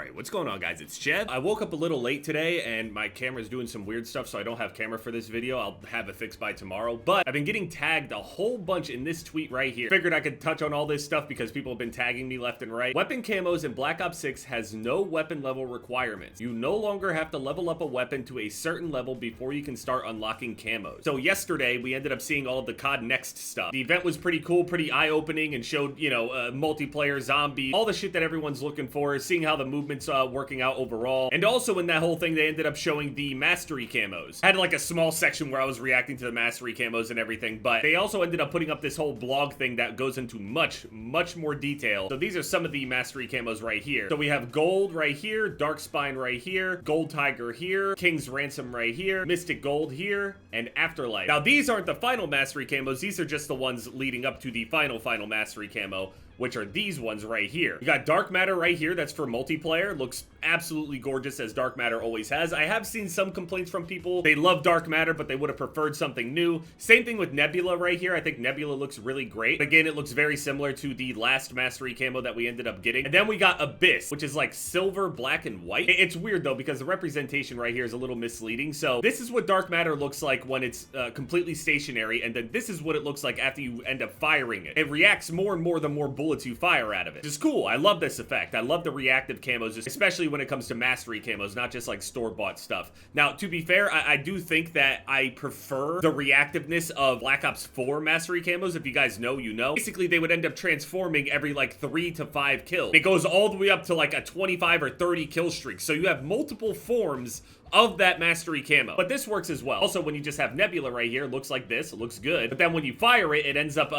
Alright, what's going on, guys? It's Jeb. I woke up a little late today and my camera's doing some weird stuff, so I don't have camera for this video. I'll have it fixed by tomorrow, but I've been getting tagged a whole bunch in this tweet right here. Figured I could touch on all this stuff because people have been tagging me left and right. Weapon camos in Black Ops 6 has no weapon level requirements. You no longer have to level up a weapon to a certain level before you can start unlocking camos. So yesterday, we ended up seeing all of the COD Next stuff. The event was pretty cool, pretty eye-opening, and showed, multiplayer, zombie, all the shit that everyone's looking for, seeing how the movement's working out overall. And also in that whole thing, they ended up showing the mastery camos. I had like a small section where I was reacting to the mastery camos and everything, but they also ended up putting up this whole blog thing that goes into much more detail. So these are some of the mastery camos right here. So we have gold right here, dark spine right here, gold tiger here, king's ransom right here, mystic gold here, and afterlife. Now these aren't the final mastery camos, these are just the ones leading up to the final mastery camo, which are these ones right here. You got dark matter right here, that's for multiplayer. Looks absolutely gorgeous, as dark matter always has. I have seen some complaints from people. They love dark matter, but they would have preferred something new. Same thing with nebula right here. I think nebula looks really great. Again, it looks very similar to the last mastery camo that we ended up getting. And then we got abyss, which is like silver, black, and white. It's weird though, because the representation right here is a little misleading. So this is what dark matter looks like when it's completely stationary, and then this is what it looks like after you end up firing it. It reacts more and more the more bullets you fire out of it. It's cool. I love this effect. I love the reactive camos, especially when it comes to mastery camos, not just like store-bought stuff. Now, to be fair, I do think that I prefer the reactiveness of Black Ops 4 mastery camos. If you guys know, you know. Basically, they would end up transforming every like 3 to 5 kills. It goes all the way up to like a 25 or 30 kill streak. So you have multiple forms of that mastery camo. But this works as well. Also, when you just have nebula right here, it looks like this. It looks good. But then when you fire it, it ends up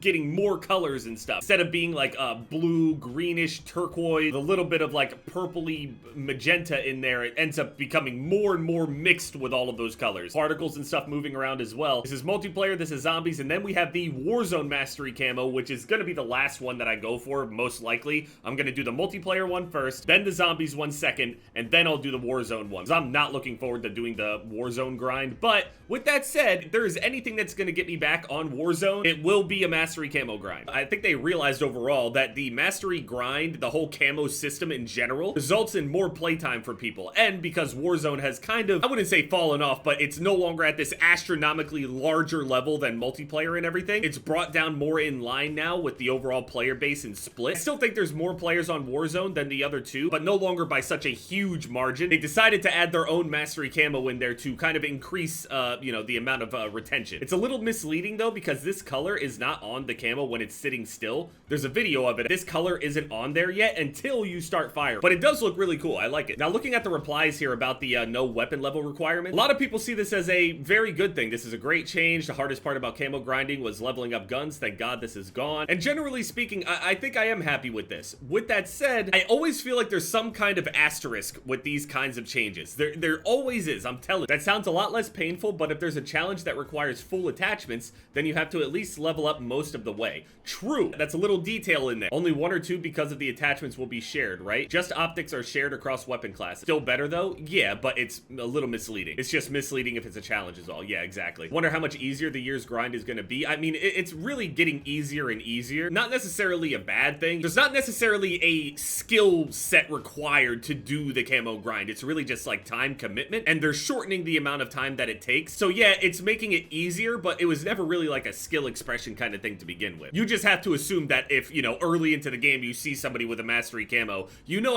getting more colors and stuff. Instead of being like blue, greenish, turquoise, a little bit of like purpley magenta in there, it ends up becoming more and more mixed with all of those colors. Particles and stuff moving around as well. This is multiplayer, this is zombies, and then we have the Warzone mastery camo, which is gonna be the last one that I go for, most likely. I'm gonna do the multiplayer one first, then the zombies one second, and then I'll do the Warzone one. So I'm not looking forward to doing the Warzone grind, but with that said, if there is anything that's going to get me back on Warzone, it will be a mastery camo grind. I think they realized overall that the mastery grind, the whole camo system in general, results in more playtime for people, and because Warzone has kind of, I wouldn't say fallen off, but it's no longer at this astronomically larger level than multiplayer and everything. It's brought down more in line now with the overall player base and split. I still think there's more players on Warzone than the other two, but no longer by such a huge margin. They decided to add their own mastery camo in there to kind of increase the amount of retention. It's a little misleading though, because this color is not on the camo when it's sitting still. There's a video of it. This color isn't on there yet until you start firing, but it does look really cool. I like it. Now, looking at the replies here about the no weapon level requirement, a lot of people see this as a very good thing. This is a great change. The hardest part about camo grinding was leveling up guns. Thank God this is gone. And generally speaking, I think I am happy with this. With that said, I always feel like there's some kind of asterisk with these kinds of changes. There always is, I'm telling you. That sounds a lot less painful, but if there's a challenge that requires full attachments, then you have to at least level up most of the way. True, that's a little detail in there. Only 1 or 2 because of the attachments will be shared, right? Just optics are shared across weapon classes. Still better though? Yeah, but it's a little misleading. It's just misleading if it's a challenge is all. Yeah, exactly. Wonder how much easier the year's grind is gonna be. I mean, it's really getting easier and easier. Not necessarily a bad thing. There's not necessarily a skill set required to do the camo grind. It's really just like time commitment, and they're shortening the amount of time that it takes. So yeah, it's making it easier, but it was never really like a skill expression kind of thing to begin with. You just have to assume that if, early into the game you see somebody with a mastery camo,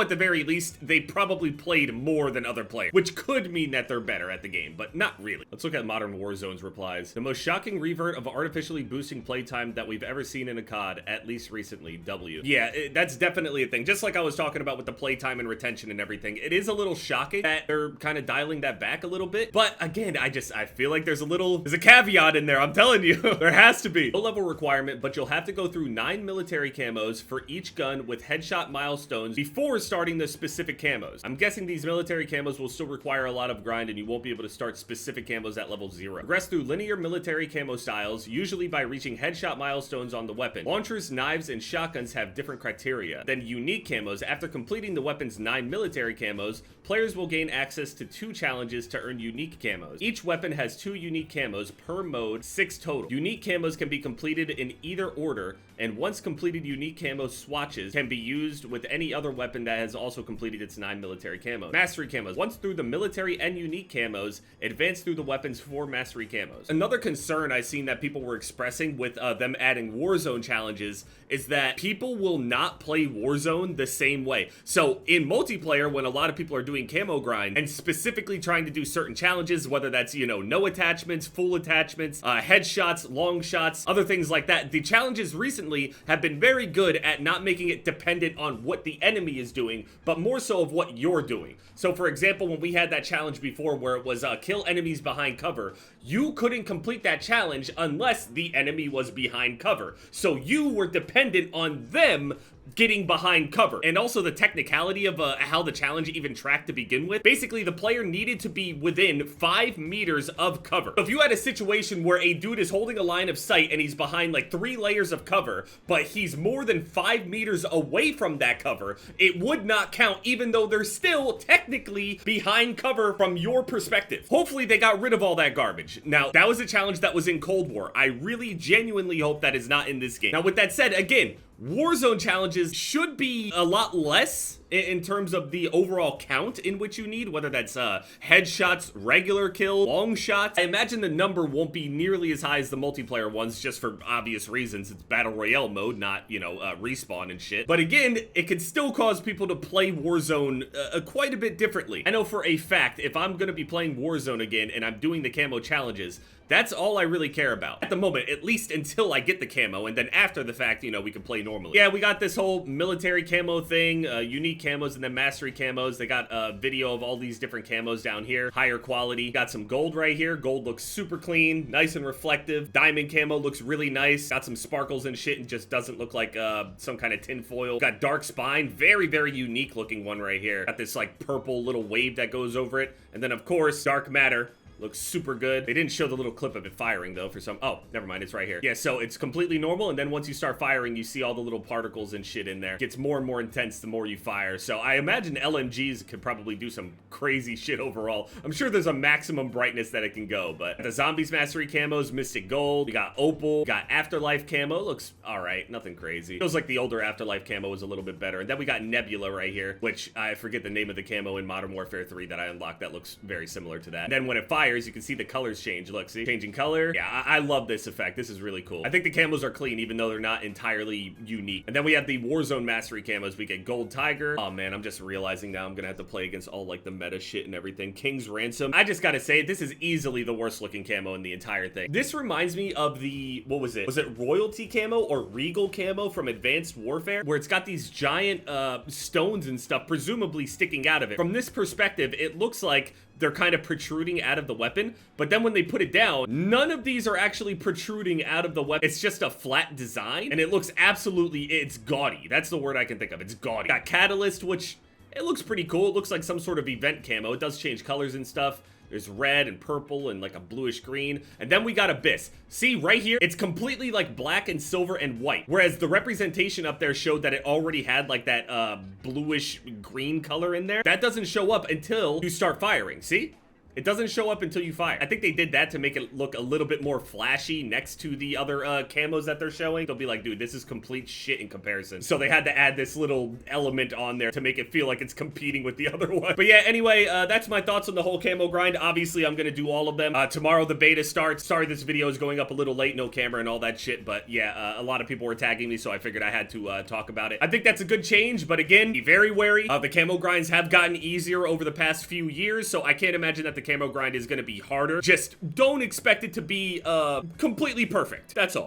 at the very least, they probably played more than other players, which could mean that they're better at the game, but not really. Let's look at Modern Warzone's replies. The most shocking revert of artificially boosting playtime that we've ever seen in a COD, at least recently, W. Yeah, that's definitely a thing. Just like I was talking about with the playtime and retention and everything, it is a little shocking that they're kind of dialing that back a little bit, but again, I feel like there's a caveat in there. I'm telling you. There has to be. Low level requirement, but you'll have to go through 9 military camos for each gun with headshot milestones before starting the specific camos. I'm guessing these military camos will still require a lot of grind, and you won't be able to start specific camos at level 0. Progress through linear military camo styles, usually by reaching headshot milestones on the weapon. Launchers, knives, and shotguns have different criteria. Then unique camos. After completing the weapon's 9 military camos, players will gain access to 2 challenges to earn unique camos. Each weapon has 2 unique camos per mode, 6 total. Unique camos can be completed in either order, and once completed unique camo swatches can be used with any other weapon that has also completed its 9 military camos. Mastery camos. Once through the military and unique camos, advance through the weapons for mastery camos. Another concern I've seen that people were expressing with them adding Warzone challenges is that people will not play Warzone the same way. So in multiplayer, when a lot of people are doing camo grind and specifically trying to do certain challenges, whether that's, you know, no attachments, full attachments, headshots, long shots, other things like that, the challenges recently have been very good at not making it dependent on what the enemy is doing, but more so of what you're doing. So for example, when we had that challenge before where it was kill enemies behind cover, you couldn't complete that challenge unless the enemy was behind cover. So you were dependent on them getting behind cover. And also the technicality of how the challenge even tracked to begin with. Basically, the player needed to be within 5 meters of cover. So if you had a situation where a dude is holding a line of sight and he's behind like 3 layers of cover, but he's more than 5 meters away from that cover, it would not count even though they're still technically behind cover from your perspective. Hopefully they got rid of all that garbage. Now, that was a challenge that was in Cold War. I really genuinely hope that is not in this game. Now, with that said, again, Warzone challenges should be a lot less in terms of the overall count in which you need, whether that's headshots, regular kill, long shots. I imagine the number won't be nearly as high as the multiplayer ones, just for obvious reasons. It's battle royale mode, not, you know, respawn and shit. But again, it could still cause people to play Warzone quite a bit differently. I know for a fact, if I'm gonna be playing Warzone again and I'm doing the camo challenges, that's all I really care about. At the moment, at least until I get the camo, and then after the fact, you know, we can play normally. Yeah, we got this whole military camo thing, unique camos, and then mastery camos. They got a video of all these different camos down here, higher quality. Got some gold right here. Gold looks super clean, nice and reflective. Diamond camo looks really nice. Got some sparkles and shit, and just doesn't look like some kind of tin foil. Got dark spine, very, very unique looking one right here. Got this like purple little wave that goes over it. And then of course, dark matter. Looks super good. They didn't show the little clip of it firing though for some, oh, never mind, it's right here. Yeah, so it's completely normal, and then once you start firing, you see all the little particles and shit in there. It gets more and more intense the more you fire. So I imagine LMGs could probably do some crazy shit overall. I'm sure there's a maximum brightness that it can go, but the Zombies Mastery camos, Mystic Gold, we got Opal, we got Afterlife camo, looks all right, nothing crazy. Feels like the older Afterlife camo was a little bit better. And then we got Nebula right here, which I forget the name of the camo in Modern Warfare 3 that I unlocked that looks very similar to that. And then when it fires, you can see the colors change. Look, see? Changing color. Yeah, I love this effect. This is really cool. I think the camos are clean, even though they're not entirely unique. And then we have the Warzone Mastery camos. We get Gold Tiger. Oh man, I'm just realizing now I'm gonna have to play against all like the meta shit and everything. King's Ransom. I just gotta say, this is easily the worst looking camo in the entire thing. This reminds me of the, what was it? Was it Royalty camo or Regal camo from Advanced Warfare? Where it's got these giant stones and stuff presumably sticking out of it. From this perspective, it looks like they're kind of protruding out of the weapon, but then when they put it down, none of these are actually protruding out of the weapon. It's just a flat design, and it looks absolutely, it's gaudy. That's the word I can think of. It's gaudy. Got Catalyst, which it looks pretty cool. It looks like some sort of event camo. It does change colors and stuff. There's red and purple and like a bluish green. And then we got Abyss. See, right here, it's completely like black and silver and white. Whereas the representation up there showed that it already had like that bluish green color in there. That doesn't show up until you start firing, see? It doesn't show up until you fire. I think they did that to make it look a little bit more flashy next to the other camos that they're showing. They'll be like, dude, this is complete shit in comparison. So they had to add this little element on there to make it feel like it's competing with the other one. But yeah, anyway, that's my thoughts on the whole camo grind. Obviously, I'm gonna do all of them. Tomorrow, the beta starts. Sorry this video is going up a little late, no camera and all that shit. But yeah, a lot of people were tagging me, so I figured I had to talk about it. I think that's a good change, but again, be very wary. The camo grinds have gotten easier over the past few years, so I can't imagine that the camo grind is going to be harder. Just don't expect it to be completely perfect. That's all.